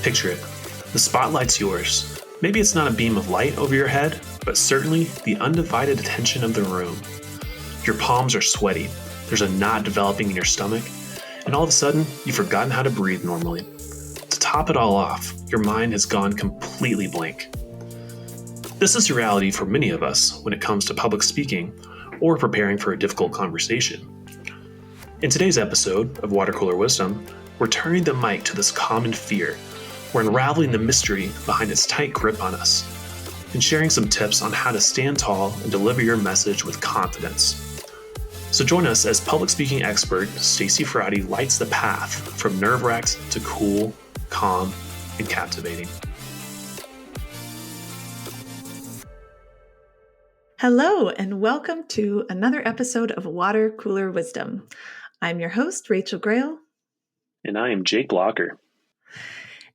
Picture it. The spotlight's yours. Maybe it's not a beam of light over your head, but certainly the undivided attention of the room. Your palms are sweaty. There's a knot developing in your stomach, and all of a sudden, you've forgotten how to breathe normally. To top it all off, your mind has gone completely blank. This is reality for many of us when it comes to public speaking or preparing for a difficult conversation. In today's episode of Water Cooler Wisdom, we're turning the mic to this common fear. We're unraveling the mystery behind its tight grip on us and sharing some tips on how to stand tall and deliver your message with confidence. So join us as public speaking expert Stacy Ferratti lights the path from nerve-wracked to cool, calm, and captivating. Hello, and welcome to another episode of Water Cooler Wisdom. I'm your host, Rachel Grail. And I am Jake Blocker.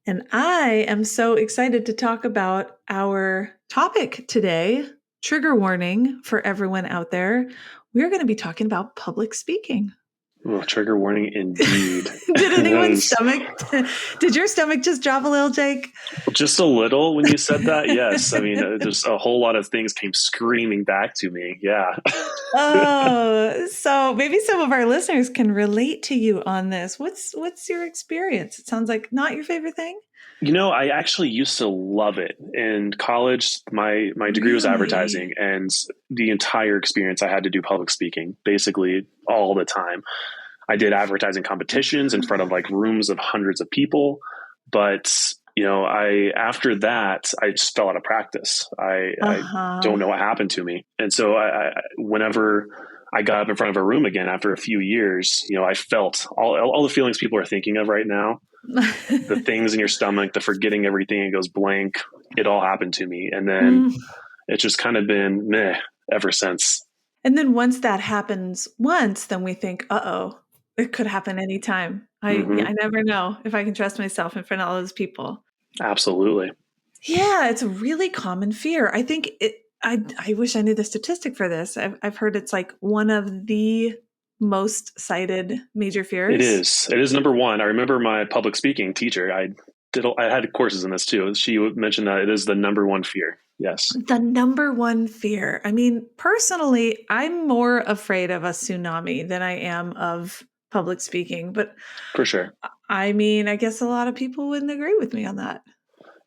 And I am so excited to talk about our topic today, trigger warning for everyone out there. We're going to be talking about public speaking. Oh, trigger warning indeed. Did your stomach just drop a little, Jake? Just a little when you said that, yes. I mean, there's a whole lot of things came screaming back to me. Yeah. Oh, so maybe some of our listeners can relate to you on this. What's your experience? It sounds like not your favorite thing. You know, I actually used to love it. In college, my degree was advertising, and the entire experience I had to do public speaking, basically all the time. I did advertising competitions in front of like rooms of hundreds of people. But, you know, after that, I just fell out of practice. I don't know what happened to me. And so whenever I got up in front of a room again after a few years, you know, I felt all the feelings people are thinking of right now. The things in your stomach, the forgetting everything, it goes blank. It all happened to me. And then it's just kind of been meh ever since. And then once that happens then we think, it could happen anytime. I never know if I can trust myself in front of all those people. Absolutely. Yeah, it's a really common fear. I think I wish I knew the statistic for this. I've heard it's like one of the most cited major fears. It is number one. I remember my public speaking teacher. I had courses in this too. She mentioned that it is the number one fear. Yes. The number one fear. I mean, personally, I'm more afraid of a tsunami than I am of public speaking, but for sure. I mean, I guess a lot of people wouldn't agree with me on that.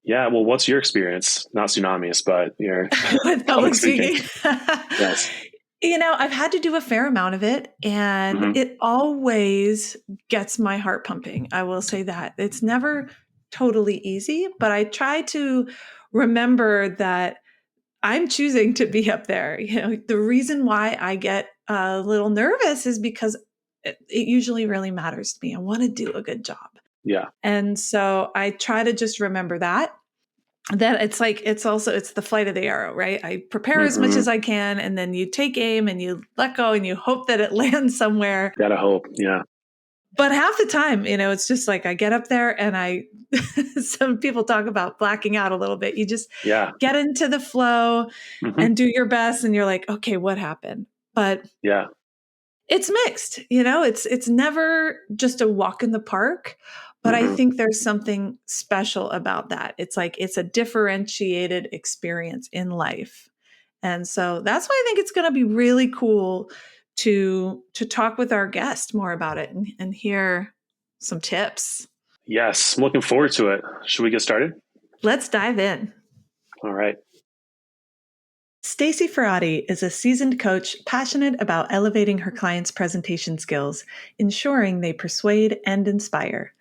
Yeah. Well, what's your experience? Not tsunamis, but your with public speaking. Yes. You know, I've had to do a fair amount of it, and it always gets my heart pumping. I will say that. It's never totally easy, but I try to remember that I'm choosing to be up there. You know, the reason why I get a little nervous is because it usually really matters to me. I want to do a good job. Yeah. And so I try to just remember that it's like, it's the flight of the arrow, right? I prepare as much as I can, and then you take aim and you let go and you hope that it lands somewhere. Gotta hope. Yeah. But half the time, you know, it's just like I get up there and some people talk about blacking out a little bit. You just get into the flow and do your best. And you're like, okay, what happened? But it's mixed, you know, it's never just a walk in the park. But I think there's something special about that. It's like, it's a differentiated experience in life. And so that's why I think it's going to be really cool to talk with our guest more about it and hear some tips. Yes, I'm looking forward to it. Should we get started? Let's dive in. All right. Stacy Ferratti is a seasoned coach passionate about elevating her clients' presentation skills, ensuring they persuade and inspire.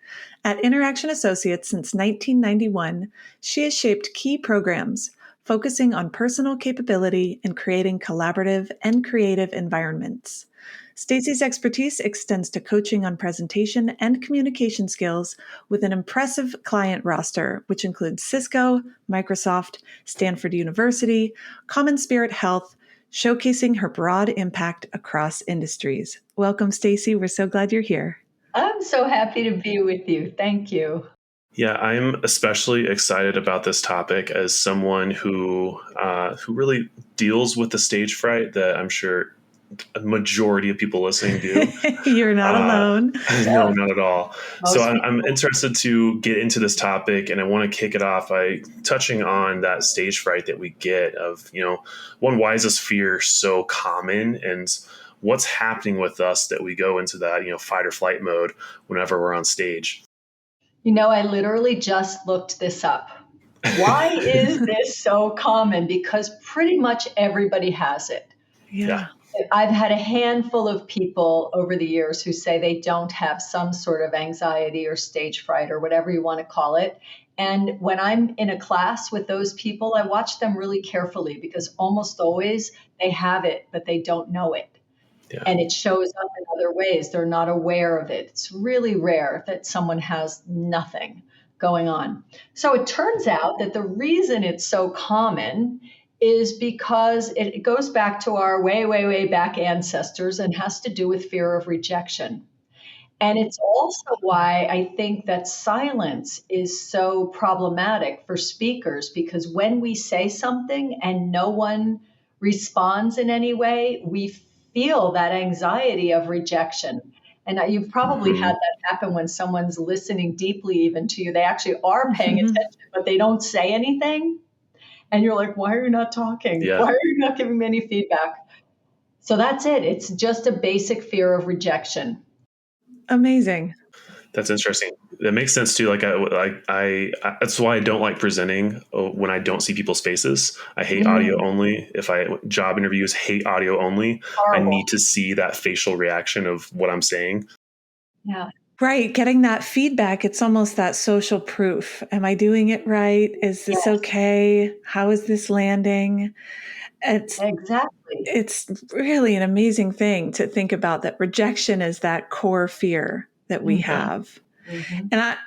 At Interaction Associates since 1991, she has shaped key programs focusing on personal capability and creating collaborative and creative environments. Stacy's expertise extends to coaching on presentation and communication skills with an impressive client roster, which includes Cisco, Microsoft, Stanford University, Common Spirit Health, showcasing her broad impact across industries. Welcome, Stacy. We're so glad you're here. I'm so happy to be with you. Thank you. Yeah, I'm especially excited about this topic as someone who really deals with the stage fright that I'm sure a majority of people listening do. You're not alone. No, not at all. So Most I'm people. interested to get into this topic, and I want to kick it off by touching on that stage fright that we get of, one, why is this fear so common, and what's happening with us that we go into that, fight or flight mode whenever we're on stage. I literally just looked this up. Why is this so common? Because pretty much everybody has it. Yeah. I've had a handful of people over the years who say they don't have some sort of anxiety or stage fright or whatever you want to call it. And when I'm in a class with those people, I watch them really carefully because almost always they have it, but they don't know it. Yeah. And it shows up in other ways. They're not aware of it. It's really rare that someone has nothing going on. So it turns out that the reason it's so common is because it goes back to our way, way, way back ancestors and has to do with fear of rejection. And it's also why I think that silence is so problematic for speakers, because when we say something and no one responds in any way, we feel that anxiety of rejection. And you've probably Mm-hmm. had that happen when someone's listening deeply even to you. They actually are paying attention, but they don't say anything. And you're like, why are you not talking? Yeah. Why are you not giving me any feedback? So that's it. It's just a basic fear of rejection. Amazing. That's interesting. That makes sense too. I that's why I don't like presenting when I don't see people's faces. I hate audio only. If I job interviews, hate audio only. Horrible. I need to see that facial reaction of what I'm saying. Yeah. Right. Getting that feedback, it's almost that social proof. Am I doing it right? Is this Yes. okay? How is this landing? Exactly. It's really an amazing thing to think about, that rejection is that core fear that we have. Mm-hmm. And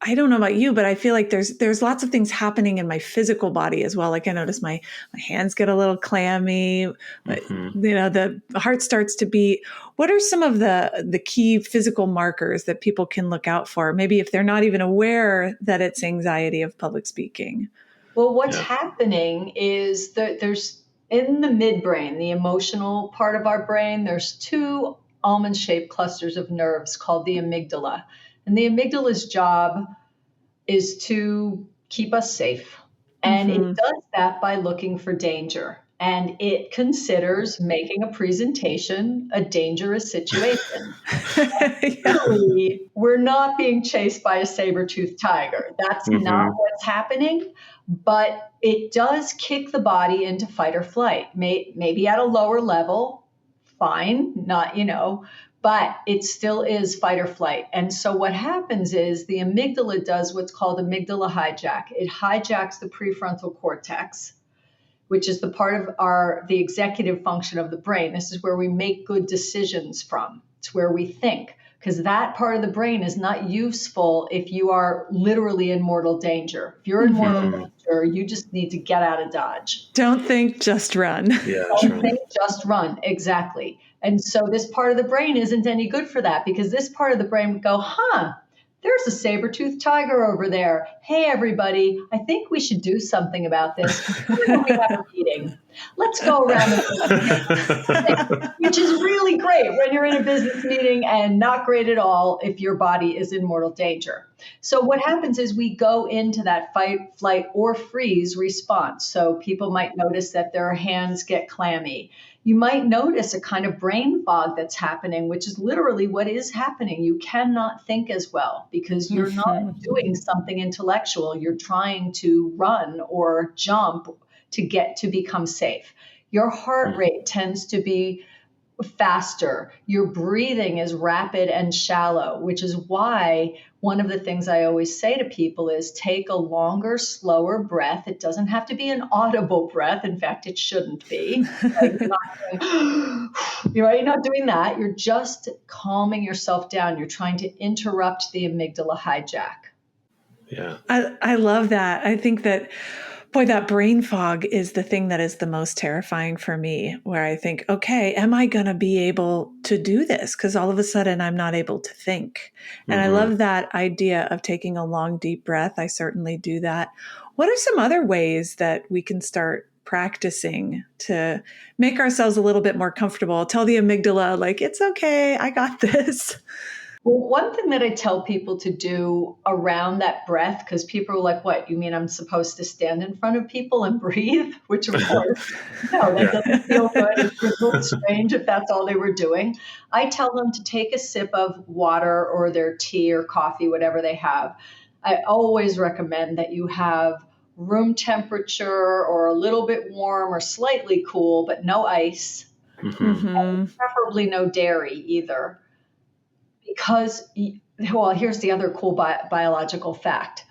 I don't know about you, but I feel like there's lots of things happening in my physical body as well. Like I notice my hands get a little clammy, Mm-hmm. the heart starts to beat. What are some of the key physical markers that people can look out for? Maybe if they're not even aware that it's anxiety of public speaking. Well, what's happening is that there's in the midbrain, the emotional part of our brain, there's two almond-shaped clusters of nerves called the amygdala. And the amygdala's job is to keep us safe. And it does that by looking for danger. And it considers making a presentation a dangerous situation. Really, we're not being chased by a saber-toothed tiger. That's not what's happening. But it does kick the body into fight or flight, maybe at a lower level, fine, not, but it still is fight or flight. And so what happens is the amygdala does what's called amygdala hijack. It hijacks the prefrontal cortex, which is the part of the executive function of the brain. This is where we make good decisions from. It's where we think, because that part of the brain is not useful if you are literally in mortal danger. If you're in mortal danger, you just need to get out of Dodge. Don't think, just run. Yeah, Don't think, just run. Exactly. And so this part of the brain isn't any good for that, because this part of the brain would go, there's a saber-toothed tiger over there. Hey, everybody, I think we should do something about this. We're going to have a meeting. Let's go around the room, which is really great when you're in a business meeting, and not great at all if your body is in mortal danger. So what happens is we go into that fight, flight, or freeze response. So people might notice that their hands get clammy. You might notice a kind of brain fog that's happening, which is literally what is happening. You cannot think as well because you're not doing something intellectual. You're trying to run or jump to become safe. Your heart rate tends to be faster. Your breathing is rapid and shallow, which is why one of the things I always say to people is take a longer, slower breath. It doesn't have to be an audible breath. In fact, it shouldn't be. You're not doing that. You're just calming yourself down. You're trying to interrupt the amygdala hijack. Yeah. I love that. I think that, boy, that brain fog is the thing that is the most terrifying for me, where I think, okay, am I going to be able to do this? Because all of a sudden I'm not able to think. And I love that idea of taking a long, deep breath. I certainly do that. What are some other ways that we can start practicing to make ourselves a little bit more comfortable? Tell the amygdala, like, it's okay, I got this. Well, one thing that I tell people to do around that breath, because people are like, what, you mean I'm supposed to stand in front of people and breathe? Which, of course, no, that doesn't feel good. It would look strange if that's all they were doing. I tell them to take a sip of water or their tea or coffee, whatever they have. I always recommend that you have room temperature or a little bit warm or slightly cool, but no ice, and preferably no dairy either. Because, well, here's the other cool biological fact.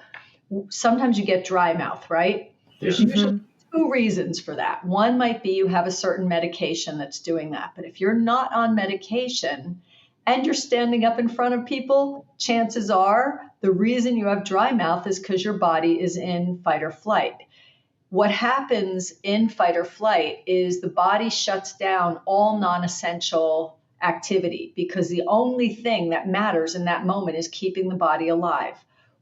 Sometimes you get dry mouth, right? There's usually two reasons for that. One might be you have a certain medication that's doing that. But if you're not on medication and you're standing up in front of people, chances are the reason you have dry mouth is because your body is in fight or flight. What happens in fight or flight is the body shuts down all non-essential activity because the only thing that matters in that moment is keeping the body alive.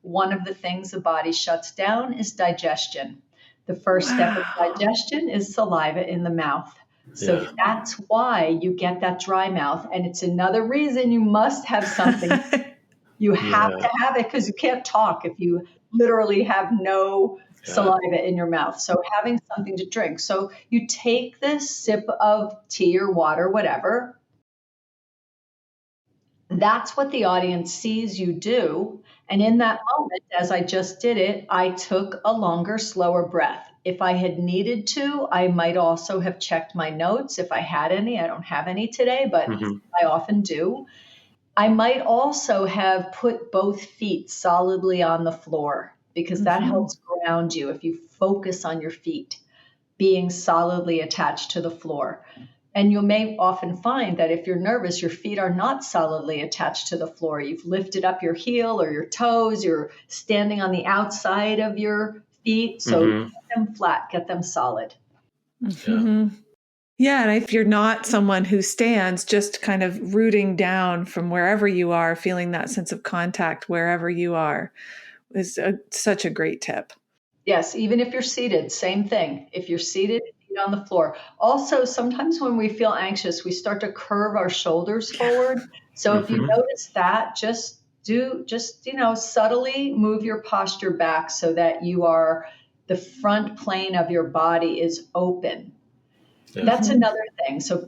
One of the things the body shuts down is digestion. The first step of digestion is saliva in the mouth. So that's why you get that dry mouth. And it's another reason you must have something. You have to have it because you can't talk if you literally have no saliva in your mouth. So having something to drink. So you take this sip of tea or water, whatever. That's what the audience sees you do. And in that moment, as I just did it, I took a longer, slower breath. If I had needed to, I might also have checked my notes if I had any. I don't have any today, but I often do. I might also have put both feet solidly on the floor because that helps ground you if you focus on your feet being solidly attached to the floor. And you may often find that if you're nervous, your feet are not solidly attached to the floor. You've lifted up your heel or your toes. You're standing on the outside of your feet. So get them flat, get them solid. Yeah, and if you're not someone who stands, just kind of rooting down from wherever you are, feeling that sense of contact wherever you are is such a great tip. Yes, even if you're seated, same thing. If you're seated, feet on the floor. Also, sometimes when we feel anxious, we start to curve our shoulders forward. So if you notice that, just subtly move your posture back so that the front plane of your body is open. That's another thing. So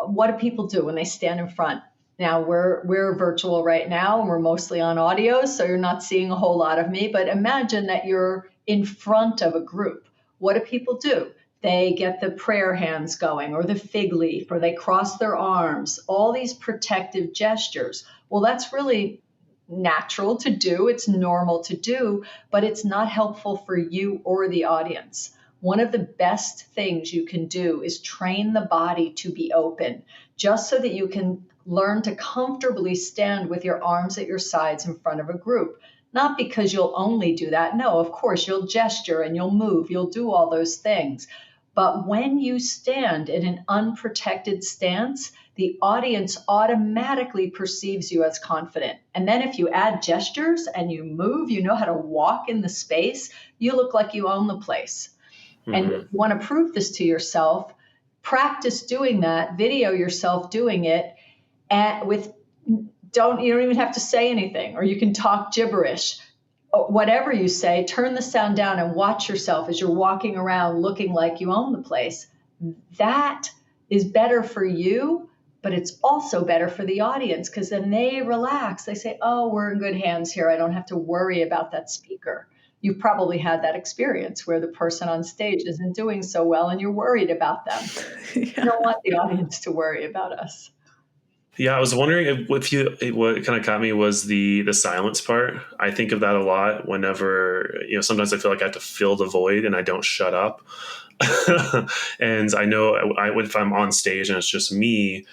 what do people do when they stand in front? Now we're virtual right now and we're mostly on audio, so you're not seeing a whole lot of me, but imagine that you're in front of a group. What do people do? They get the prayer hands going or the fig leaf, or they cross their arms, all these protective gestures. Well, that's really natural to do. It's normal to do, but it's not helpful for you or the audience. One of the best things you can do is train the body to be open, just so that you can learn to comfortably stand with your arms at your sides in front of a group. Not because you'll only do that. No, of course, you'll gesture and you'll move. You'll do all those things. But when you stand in an unprotected stance, the audience automatically perceives you as confident. And then if you add gestures and you move, you know how to walk in the space, you look like you own the place. And if you want to prove this to yourself, practice doing that, video yourself doing it you don't even have to say anything, or you can talk gibberish. Whatever you say, turn the sound down and watch yourself as you're walking around looking like you own the place. That is better for you, but it's also better for the audience because then they relax. They say, oh, we're in good hands here. I don't have to worry about that speaker. You've probably had that experience where the person on stage isn't doing so well and you're worried about them. You don't want the audience to worry about us. Yeah, I was wondering what kind of caught me was the silence part. I think of that a lot whenever, sometimes I feel like I have to fill the void and I don't shut up. And I know if I'm on stage and it's just me,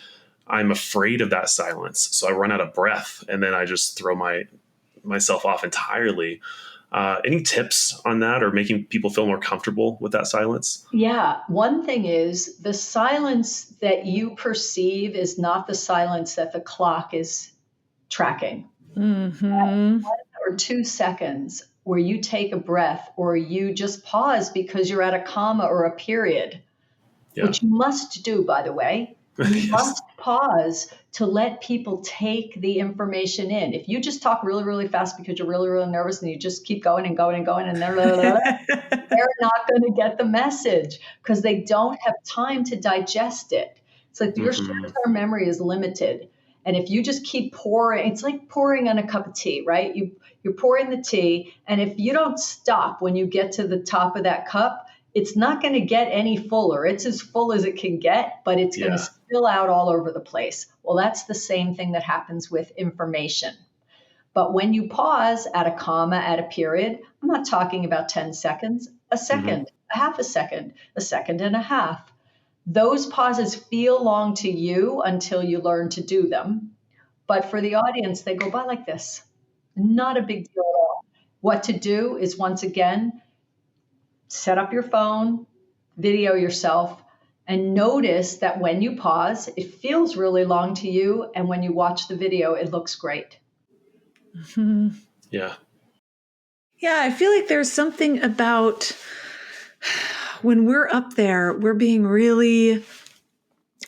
I'm afraid of that silence. So I run out of breath and then I just throw myself off entirely. Any tips on that or making people feel more comfortable with that silence? Yeah. One thing is the silence that you perceive is not the silence that the clock is tracking. 1 or 2 seconds or you take a breath, or you just pause because you're at a comma or a period, which you must do, by the way. You Yes. must pause to let people take the information in. If you just talk really, really fast because you're really, really nervous and you just keep going and going and going and they're not going to get the message because they don't have time to digest it. It's like your short-term memory is limited. And if you just keep pouring, it's like pouring on a cup of tea, right? You're pouring the tea, and if you don't stop when you get to the top of that cup, it's not going to get any fuller. It's as full as it can get, but it's going to spill out all over the place. Well, that's the same thing that happens with information. But when you pause at a comma, at a period, I'm not talking about 10 seconds, a second, a half a second and a half. Those pauses feel long to you until you learn to do them. But for the audience, they go by like this. Not a big deal at all. What to do is, once again, set up your phone, video yourself, and notice that when you pause, it feels really long to you. And when you watch the video, it looks great. Yeah. Yeah, I feel like there's something about when we're up there, we're being really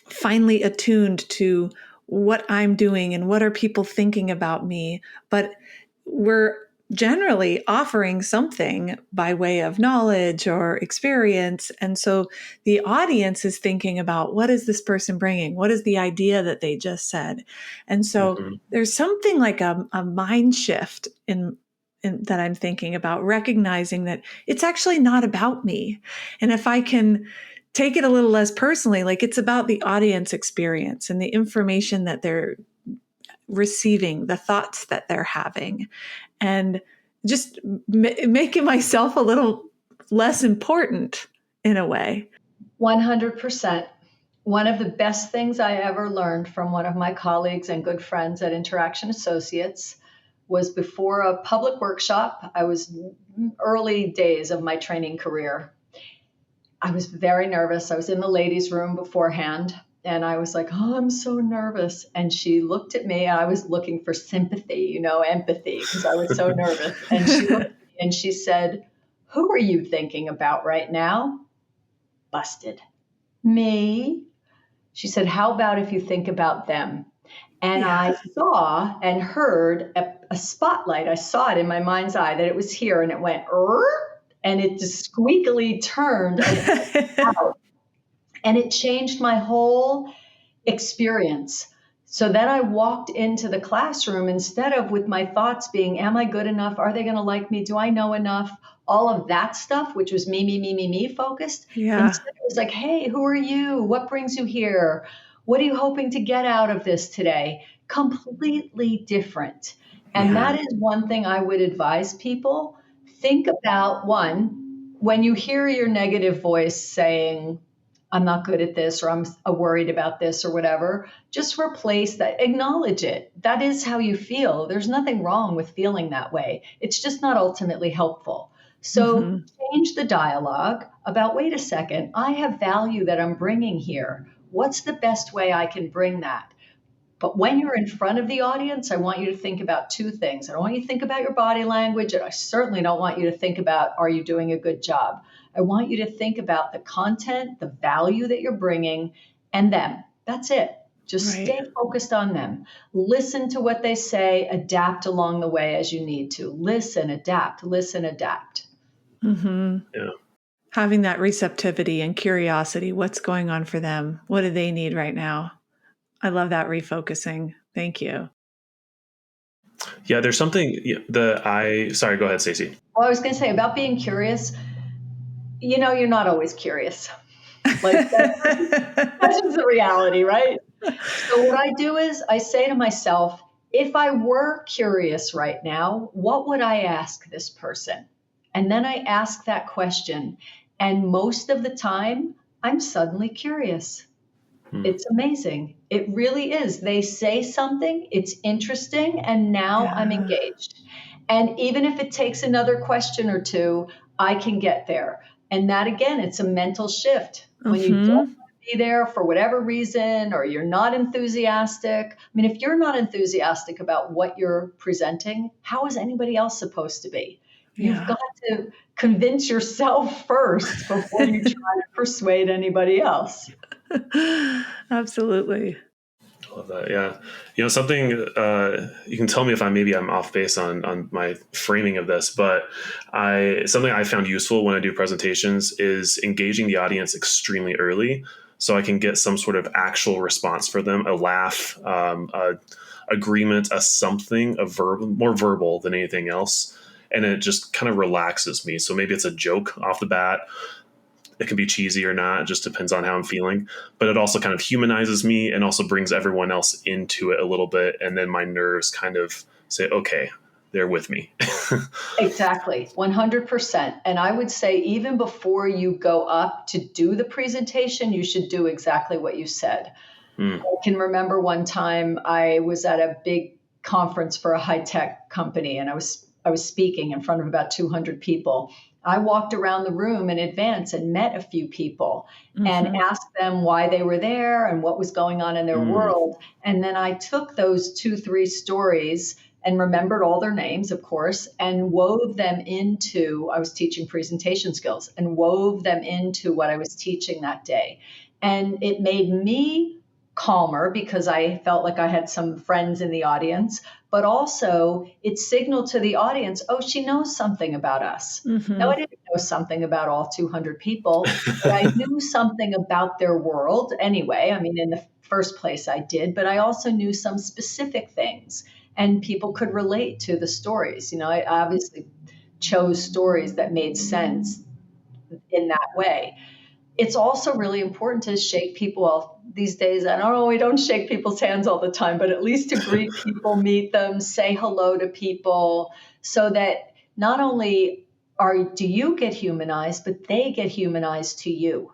finely attuned to what I'm doing and what are people thinking about me. But we're generally offering something by way of knowledge or experience. And so the audience is thinking about, what is this person bringing? What is the idea that they just said? And so there's something like a mind shift in that I'm thinking about, recognizing that it's actually not about me. And if I can take it a little less personally, like it's about the audience experience and the information that they're receiving, the thoughts that they're having, and just making myself a little less important in a way. 100%. One of the best things I ever learned from one of my colleagues and good friends at Interaction Associates was before a public workshop. I was early days of my training career. I was very nervous. I was in the ladies' room beforehand, and I was like, oh, I'm so nervous. And she looked at me. I was looking for sympathy, empathy, because I was so nervous. And she looked at me and she said, who are you thinking about right now? Busted. Me? She said, how about if you think about them? And I saw and heard a spotlight. I saw it in my mind's eye that it was here, and it went, and it just squeakily turned out. And it changed my whole experience. So then I walked into the classroom, instead of with my thoughts being, am I good enough? Are they going to like me? Do I know enough? All of that stuff, which was me focused. Yeah. Instead, it was like, hey, who are you? What brings you here? What are you hoping to get out of this today? Completely different. And that is one thing I would advise people. Think about, one, when you hear your negative voice saying, I'm not good at this, or I'm worried about this, or whatever, just replace that, acknowledge it. That is how you feel. There's nothing wrong with feeling that way. It's just not ultimately helpful. So change the dialogue about, wait a second, I have value that I'm bringing here. What's the best way I can bring that? But when you're in front of the audience, I want you to think about two things. I don't want you to think about your body language, and I certainly don't want you to think about, are you doing a good job? I want you to think about the content, the value that you're bringing, and them. That's it. Just stay focused on them. Listen to what they say, adapt along the way as you need to. Listen, adapt. Yeah. Having that receptivity and curiosity. What's going on for them? What do they need right now? I love that refocusing. Thank you. Yeah, there's something sorry, go ahead, Stacy. Well, I was going to say about being curious, you're not always curious. Like that's just the reality, right? So what I do is I say to myself, if I were curious right now, what would I ask this person? And then I ask that question. And most of the time, I'm suddenly curious. It's amazing. It really is. They say something, it's interesting, and now I'm engaged. And even if it takes another question or two, I can get there. And that, again, it's a mental shift. When you don't want to be there for whatever reason, or you're not enthusiastic. I mean, if you're not enthusiastic about what you're presenting, how is anybody else supposed to be? You've Yeah. got to convince yourself first before you try to persuade anybody else. Absolutely. I love that. Yeah. Something, you can tell me if I'm off base on my framing of this, but something I found useful when I do presentations is engaging the audience extremely early so I can get some sort of actual response for them, a laugh, a agreement, a something, more verbal than anything else. And it just kind of relaxes me. So maybe it's a joke off the bat. It can be cheesy or not. It just depends on how I'm feeling. But it also kind of humanizes me and also brings everyone else into it a little bit. And then my nerves kind of say, okay, they're with me. Exactly, 100%. And I would say even before you go up to do the presentation, you should do exactly what you said. Mm. I can remember one time I was at a big conference for a high-tech company, and I was speaking in front of about 200 people. I walked around the room in advance and met a few people and Mm-hmm. asked them why they were there and what was going on in their Mm. world. And then I took those 2, 3 stories and remembered all their names, of course, and wove them into, I was teaching presentation skills, and wove them into what I was teaching that day. And it made me calmer because I felt like I had some friends in the audience, but also it signaled to the audience, oh, she knows something about us. Now, Mm-hmm. I didn't know something about all 200 people, but I knew something about their world anyway. I mean, in the first place I did, but I also knew some specific things and people could relate to the stories. I obviously chose stories that made sense in that way. It's also really important to shake people. Well, these days, I don't know, we don't shake people's hands all the time, but at least to greet people, meet them, say hello to people, so that not only do you get humanized, but they get humanized to you.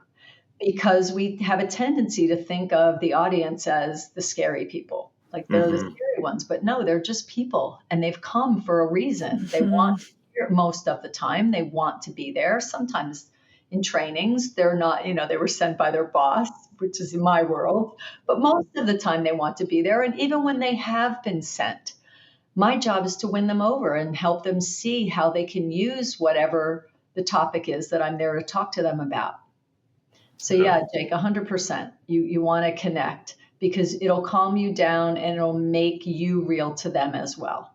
Because we have a tendency to think of the audience as the scary people, like they're the Mm-hmm. scary ones, but no, they're just people and they've come for a reason. They want to hear most of the time, they want to be there. Sometimes in trainings, they're not, they were sent by their boss, which is in my world, but most of the time they want to be there. And even when they have been sent, my job is to win them over and help them see how they can use whatever the topic is that I'm there to talk to them about. So Yeah. yeah, Jake, 100%. You want to connect because it'll calm you down and it'll make you real to them as well.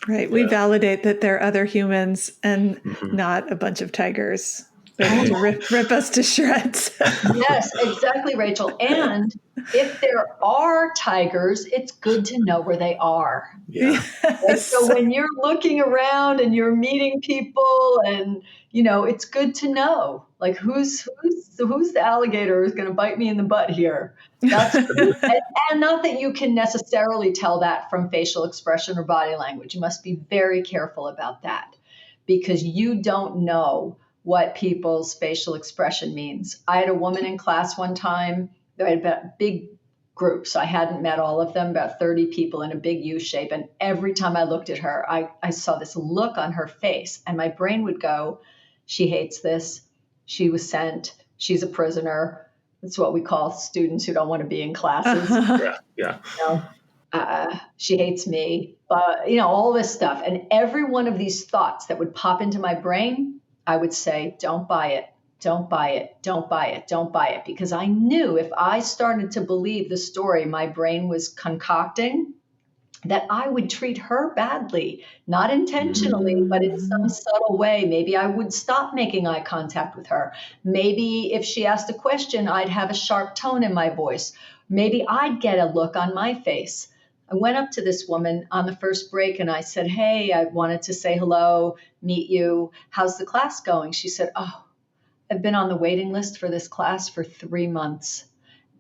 Right. We Yeah. validate that they're other humans and Mm-hmm. not a bunch of tigers ready to rip us to shreds. Yes, exactly, Rachel. And if there are tigers, it's good to know where they are. Yeah. Right? So Yes. when you're looking around and you're meeting people and it's good to know like who's the alligator who's going to bite me in the butt here. That's and not that you can necessarily tell that from facial expression or body language. You must be very careful about that because you don't know what people's facial expression means. I had a woman in class one time. I had a big group, so I hadn't met all of them, about 30 people in a big U shape. And every time I looked at her, I saw this look on her face, and my brain would go, she hates this. She was sent. She's a prisoner. That's what we call students who don't want to be in classes. Yeah. Yeah. She hates me, but all this stuff. And every one of these thoughts that would pop into my brain, I would say, don't buy it. Don't buy it. Don't buy it. Don't buy it. Because I knew if I started to believe the story my brain was concocting, that I would treat her badly, not intentionally, but in some subtle way. Maybe I would stop making eye contact with her. Maybe if she asked a question, I'd have a sharp tone in my voice. Maybe I'd get a look on my face. I went up to this woman on the first break and I said, hey, I wanted to say hello, meet you. How's the class going? She said, oh, I've been on the waiting list for this class for 3 months.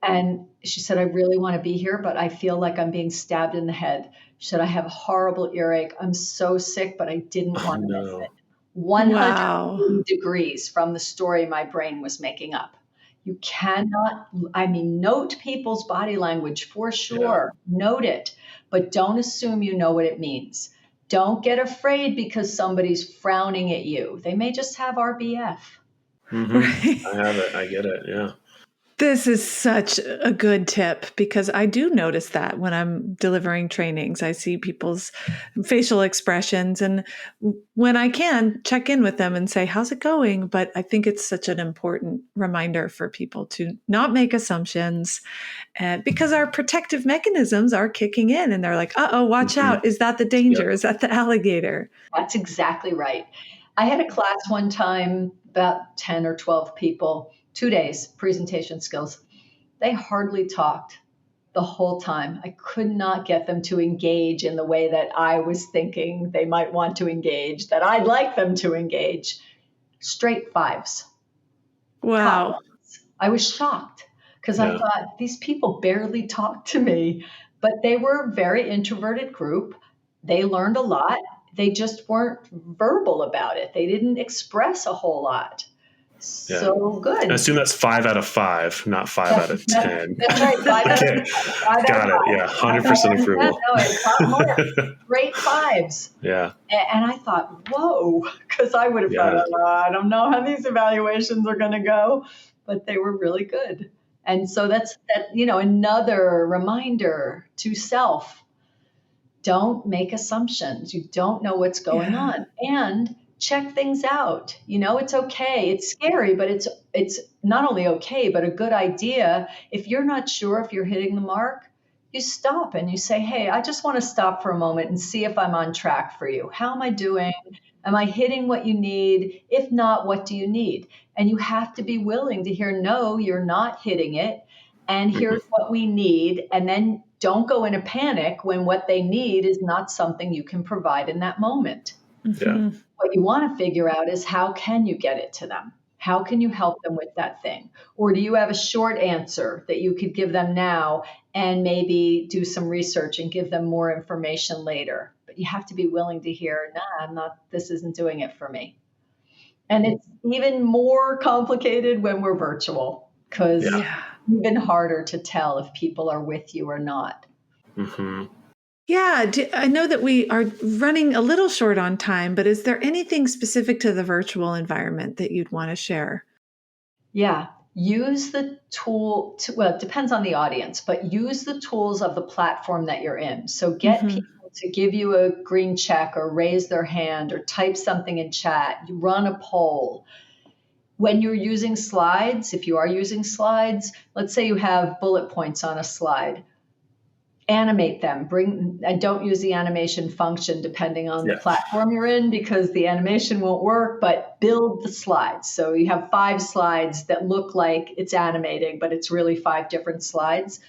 And she said, I really want to be here, but I feel like I'm being stabbed in the head. She said, I have a horrible earache. I'm so sick, but I didn't Oh, want to miss no. it. 180 Wow. degrees from the story my brain was making up. You cannot, note people's body language for Yeah. sure. Note it, but don't assume you know what it means. Don't get afraid because somebody's frowning at you. They may just have RBF. Mm-hmm. Right. I have it. I get it. Yeah. This is such a good tip because I do notice that when I'm delivering trainings, I see people's facial expressions, and when I can check in with them and say, how's it going? But I think it's such an important reminder for people to not make assumptions, and because our protective mechanisms are kicking in and they're like, uh-oh, watch out. Is that the danger? Yep. Is that the alligator? That's exactly right. I had a class one time, about 10 or 12 people, 2 days, presentation skills. They hardly talked the whole time. I could not get them to engage in the way that I was thinking they might want to engage, that I'd like them to engage. Straight fives. Top Wow. ones. I was shocked because I thought these people barely talk to me, but they were a very introverted group. They learned a lot. They just weren't verbal about it. They didn't express a whole lot. So good. I assume that's 5 out of 5, not 5 out of 10. That's right. Okay. Got it. Yeah. 100% approval. No, it's not more. Great fives. Yeah. And I thought, whoa, because I would have thought, I don't know how these evaluations are going to go, but they were really good. And so that's another reminder to self. Don't make assumptions. You don't know what's going on. And check things out. It's okay. It's scary, but it's not only okay, but a good idea. If you're not sure if you're hitting the mark, you stop and you say, hey, I just want to stop for a moment and see if I'm on track for you. How am I doing? Am I hitting what you need? If not, what do you need? And you have to be willing to hear, no, you're not hitting it. And here's what we need. And then don't go in a panic when what they need is not something you can provide in that moment. Yeah. What you want to figure out is how can you get it to them? How can you help them with that thing? Or do you have a short answer that you could give them now and maybe do some research and give them more information later? But you have to be willing to hear, this isn't doing it for me. And it's even more complicated when we're virtual because it's even harder to tell if people are with you or not. Mm-hmm. Yeah, I know that we are running a little short on time, but is there anything specific to the virtual environment that you'd want to share? Yeah, use the tool, it depends on the audience, but use the tools of the platform that you're in. So get people to give you a green check or raise their hand or type something in chat. You run a poll. When you're using slides, if you are using slides, let's say you have bullet points on a slide. Animate them. Don't use the animation function depending on the platform you're in because the animation won't work, but build the slides. So you have 5 slides that look like it's animating, but it's really 5 different slides.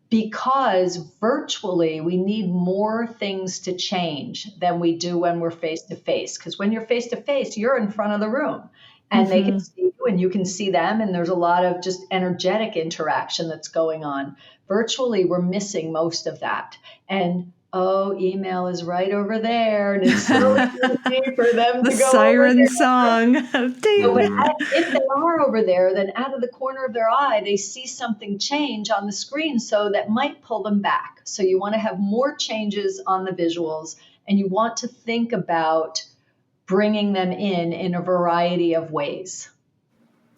Because virtually we need more things to change than we do when we're face to face. Because when you're face to face, you're in front of the room and they can see you and you can see them. And there's a lot of just energetic interaction that's going on. Virtually, we're missing most of that. And email is right over there. And it's so easy for them to go siren over there. song. So if they are over there, then out of the corner of their eye, they see something change on the screen. So that might pull them back. So you want to have more changes on the visuals and you want to think about bringing them in a variety of ways.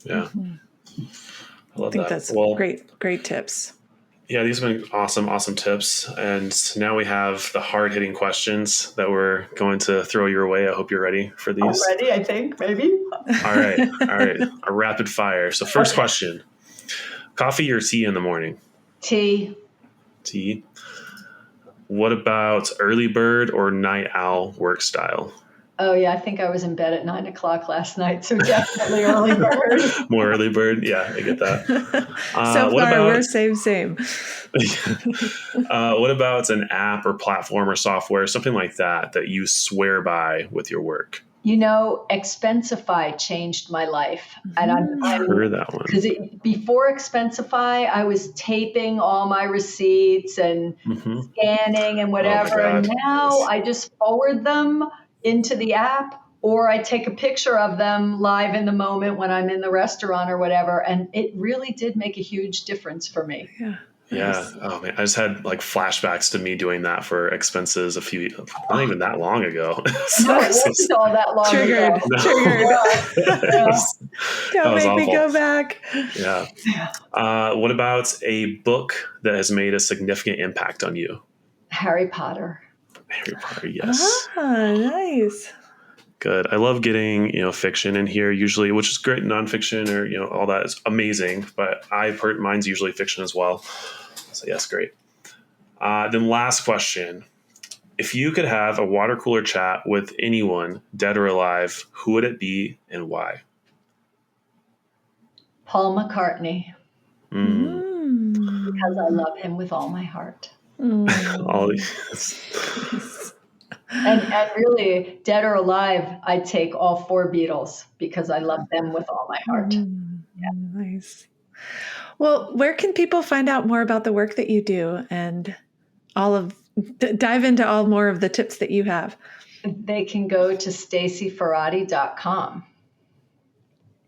Yeah. I love that. That's great tips. Yeah, these have been awesome tips. And now we have the hard-hitting questions that we're going to throw your way. I hope you're ready for these. I'm ready, I think, maybe. All right. A rapid fire. So first question, coffee or tea in the morning? Tea. What about early bird or night owl work style? Oh, yeah. I think I was in bed at 9 o'clock last night. So definitely early bird. More early bird. Yeah, I get that. So far, we're same. What about an app or platform or software, something like that you swear by with your work? Expensify changed my life. And I heard that one. Because before Expensify, I was taping all my receipts and scanning and whatever. And now I just forward them into the app, or I take a picture of them live in the moment when I'm in the restaurant or whatever. And it really did make a huge difference for me. Yeah. Yeah. Nice. Oh man, I just had like flashbacks to me doing that for expenses not even that long ago. No, it wasn't all that long Triggered. ago. No. Triggered. Yeah. Don't was make me awful. go back. Yeah. What about a book that has made a significant impact on you? Harry Potter. Harry Potter, yes. Nice. Good. I love getting, fiction in here usually, which is great. Nonfiction or, all that is amazing, but mine's usually fiction as well. So yes, great. Then last question. If you could have a water cooler chat with anyone, dead or alive, who would it be and why? Paul McCartney, because I love him with all my heart. All And really, dead or alive, I'd take all 4 Beatles because I love them with all my heart. Nice. Well, where can people find out more about the work that you do and dive into all more of the tips that you have? They can go to stacyferratti.com.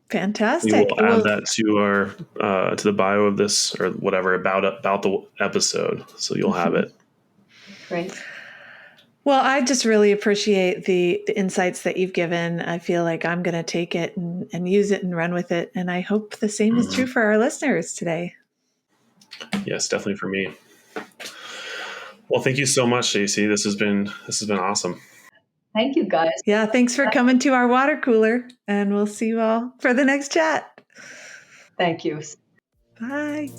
Fantastic. We will add that to our to the bio of this or whatever about the episode, so you'll have it. Great. Well, I just really appreciate the insights that you've given. I feel like I'm going to take it and use it and run with it, and I hope the same is true for our listeners today. Yes, definitely for me. Well, thank you so much, Stacy. This has been awesome. Thank you, guys. Yeah, thanks for coming to our water cooler, and we'll see you all for the next chat. Thank you. Bye.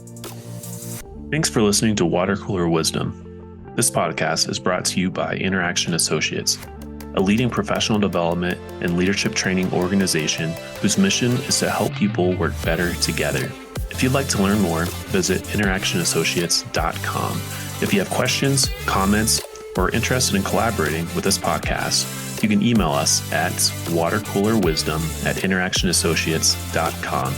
Thanks for listening to Water Cooler Wisdom. This podcast is brought to you by Interaction Associates, a leading professional development and leadership training organization whose mission is to help people work better together. If you'd like to learn more, visit interactionassociates.com. If you have questions, comments, or are interested in collaborating with this podcast, you can email us at watercoolerwisdom@interactionassociates.com.